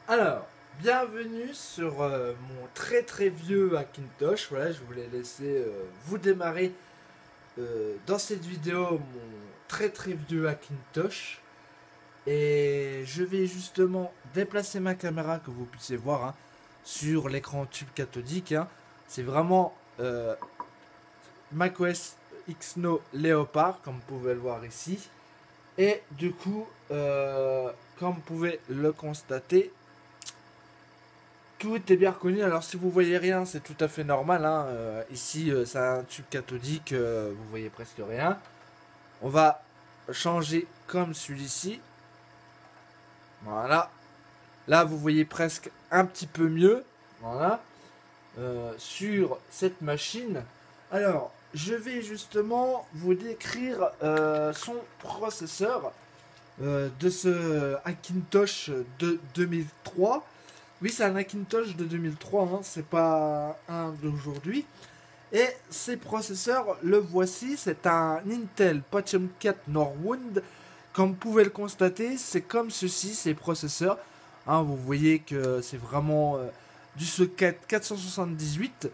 Alors, bienvenue sur mon très vieux Hackintosh. Voilà, je voulais laisser vous démarrer dans cette vidéo mon très vieux Hackintosh. Et je vais justement déplacer ma caméra que vous puissiez voir sur l'écran tube cathodique. C'est vraiment macOS Exynos Leopard, comme vous pouvez le voir ici. Et du coup, comme vous pouvez le constater, tout est bien reconnu. Alors si vous voyez rien, c'est tout à fait normal. Ici, c'est un tube cathodique, vous voyez presque rien. On va changer comme celui-ci. Voilà. Là, vous voyez presque un petit peu mieux. Voilà. Sur cette machine. Alors, je vais justement vous décrire son processeur de ce Hackintosh de 2003. Oui, c'est un Hackintosh de 2003, c'est pas un d'aujourd'hui. Et ces processeurs, le voici, c'est un Intel Pentium 4 Norwood. Comme vous pouvez le constater, c'est comme ceci, ces processeurs. Vous voyez que c'est vraiment du socket 478.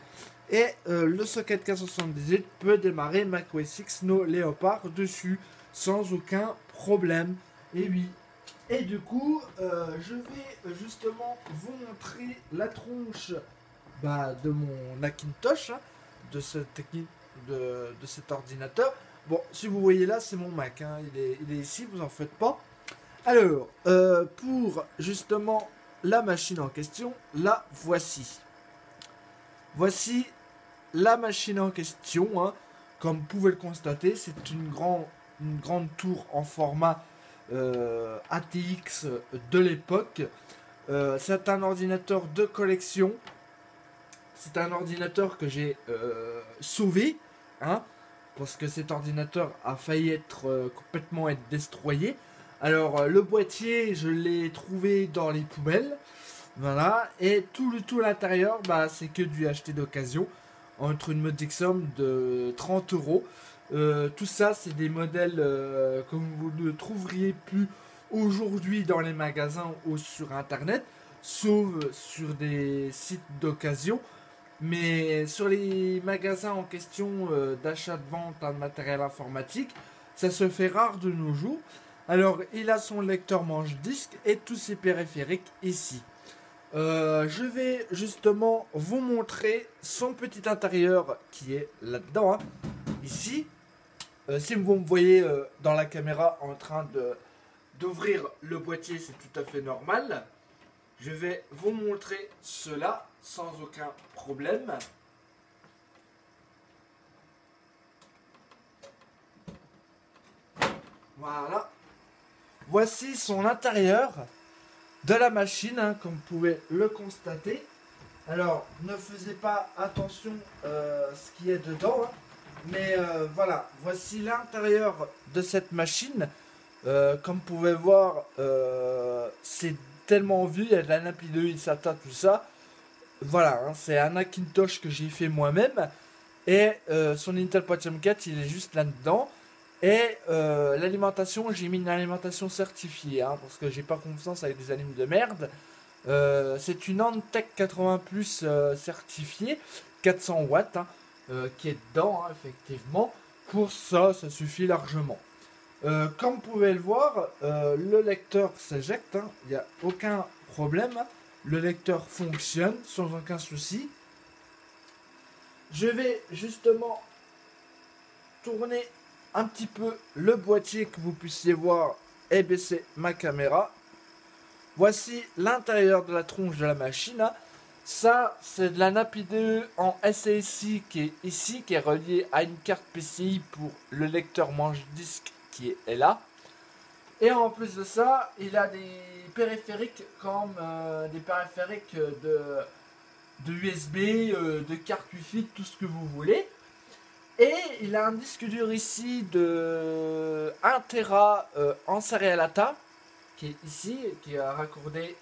Et le socket 478 peut démarrer macOS Exynos Leopard dessus sans aucun problème. Et oui. Et du coup, je vais justement vous montrer la tronche de mon Hackintosh, de cet ordinateur. Bon, si vous voyez là, c'est mon Mac, il est ici, vous en faites pas. Alors, pour justement la machine en question, la voici. Voici la machine en question, comme vous pouvez le constater, c'est une grande tour en format ATX de l'époque. C'est un ordinateur de collection. C'est un ordinateur que j'ai sauvé, parce que cet ordinateur a failli être complètement être destroyé. Alors le boîtier, je l'ai trouvé dans les poubelles, voilà, et tout l'intérieur, c'est que du acheté d'occasion, entre une modique somme de 30 euros. Tout ça, c'est des modèles que vous ne trouveriez plus aujourd'hui dans les magasins ou sur internet, sauf sur des sites d'occasion. Mais sur les magasins en question d'achat de vente de matériel informatique, ça se fait rare de nos jours. Alors, il a son lecteur manche-disque et tous ses périphériques ici. Je vais justement vous montrer son petit intérieur qui est là-dedans, ici. Si vous me voyez dans la caméra en train d'ouvrir le boîtier, c'est tout à fait normal. Je vais vous montrer cela sans aucun problème. Voilà. Voici son intérieur de la machine, comme vous pouvez le constater. Alors, ne faisez pas attention ce qui est dedans. Mais voilà, voici l'intérieur de cette machine. Comme vous pouvez voir, c'est tellement vu, il y a de la nappe SATA, tout ça. Voilà, c'est un Hackintosh que j'ai fait moi-même. Et son Intel Pentium 4, il est juste là-dedans. Et l'alimentation, j'ai mis une alimentation certifiée, parce que j'ai pas confiance avec des aliments de merde. C'est une Antec 80 Plus certifiée, 400 watts, qui est dedans, effectivement. Pour ça, ça suffit largement. Comme vous pouvez le voir, le lecteur s'éjecte, il n'y a aucun problème. Le lecteur fonctionne sans aucun souci. Je vais justement tourner un petit peu le boîtier que vous puissiez voir et baisser ma caméra. Voici l'intérieur de la tronche de la machine. Ça, c'est de la nappe IDE en SAIC qui est ici, qui est reliée à une carte PCI pour le lecteur manche-disque qui est là. Et en plus de ça, il a des périphériques comme des périphériques de USB, de carte Wi-Fi, tout ce que vous voulez. Et il a un disque dur ici de 1 Tera en Serial ATA, qui est ici, qui est raccordé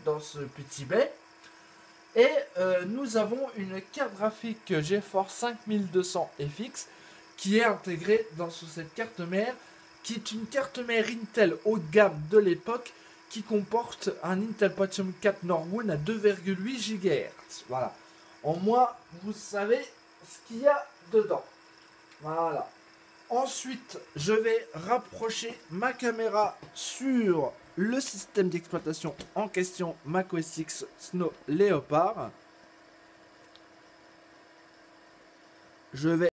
dans ce petit baie. Et nous avons une carte graphique GeForce 5200 FX qui est intégrée dans cette carte mère, qui est une carte mère Intel haut de gamme de l'époque, qui comporte un Intel Pentium 4 Norwood à 2,8 GHz. Voilà. Au moins, vous savez ce qu'il y a dedans. Voilà. Ensuite, je vais rapprocher ma caméra sur le système d'exploitation en question, macOS X Snow Leopard. Je vais